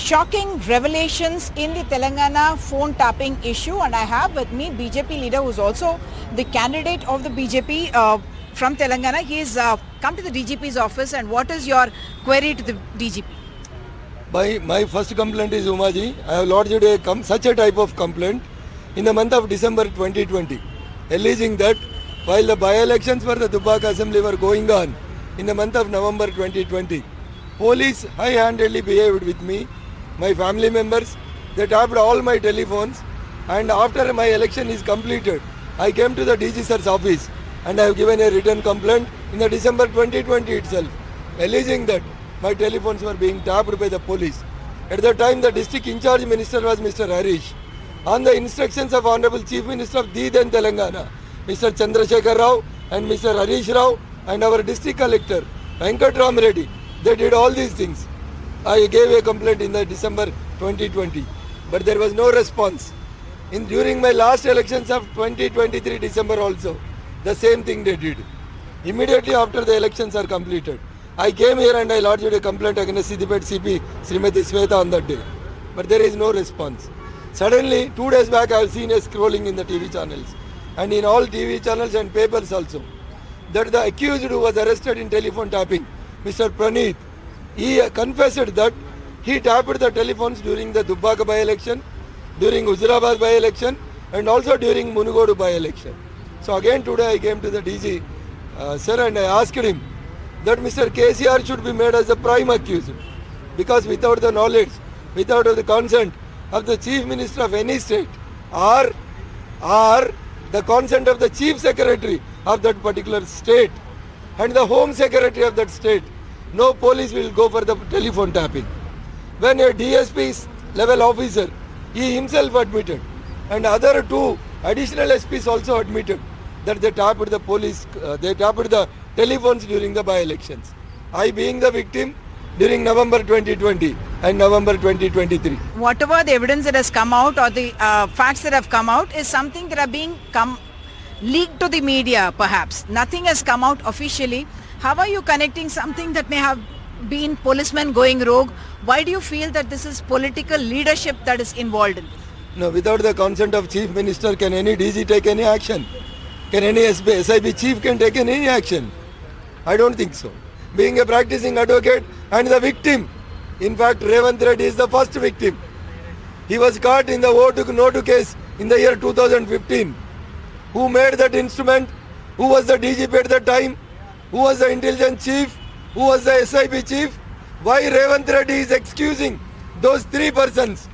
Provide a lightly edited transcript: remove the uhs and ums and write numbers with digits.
shocking revelations in the Telangana phone tapping issue, and I have with me BJP leader who is also the candidate of the BJP from Telangana. He is come to the DGP's office, and what is your query to the DGP? My first complaint is Umaji. I have lodged such a type of complaint in the month of December 2020, alleging that while the by-elections for the Dubbaka Assembly were going on in the month of November 2020, police high-handedly behaved with me, my family members. They tapped all my telephones, and after my election is completed, I came to the DG sir's office and I have given a written complaint in the December 2020 itself, alleging that my telephones were being tapped by the police. At the time, the district in charge minister was Mr. Harish. On the instructions of Honorable Chief Minister of the then Telangana, Mr. Chandrasekhar Rao and Mr. Harish Rao, and our district collector, Venkat Ram Reddy, they did all these things. I gave a complaint in the December 2020, but there was no response. During my last elections of 2023 December also, the same thing they did. Immediately after the elections are completed, I came here and I lodged a complaint against Siddipet CP Srimati Sweta on that day, but there is no response. Suddenly, 2 days back, I have seen a scrolling in the TV channels and in all TV channels and papers also, that the accused who was arrested in telephone tapping, Mr. Praneeth, he confessed that he tapped the telephones during the Dubbaka by-election, during Huzurabad by-election, and also during Munugodu by-election. So again today I came to the DG sir, and I asked him that Mr. KCR should be made as the prime accused, because without the knowledge, without the consent of the Chief Minister of any state, or the consent of the Chief Secretary of that particular state and the Home Secretary of that state, no police will go for the telephone tapping. When a DSP level officer, he himself admitted, and other 2 additional SPs also admitted that they tapped the the telephones during the by-elections. I being the victim during November 2020 and November 2023. Whatever the evidence that has come out or the facts that have come out is something that are being leaked to the media perhaps. Nothing has come out officially. How are you connecting something that may have been policemen going rogue? Why do you feel that this is political leadership that is involved in this? No, without the consent of Chief Minister, can any DG take any action? Can any SIB chief can take any action? I don't think so. Being a practicing advocate and the victim, in fact Revanth Reddy is the first victim. He was caught in the Vote case in the year 2015. Who made that instrument? Who was the DGP at that time? Who was the intelligence chief? Who was the SIB chief? Why Revanth Reddy is excusing those 3 persons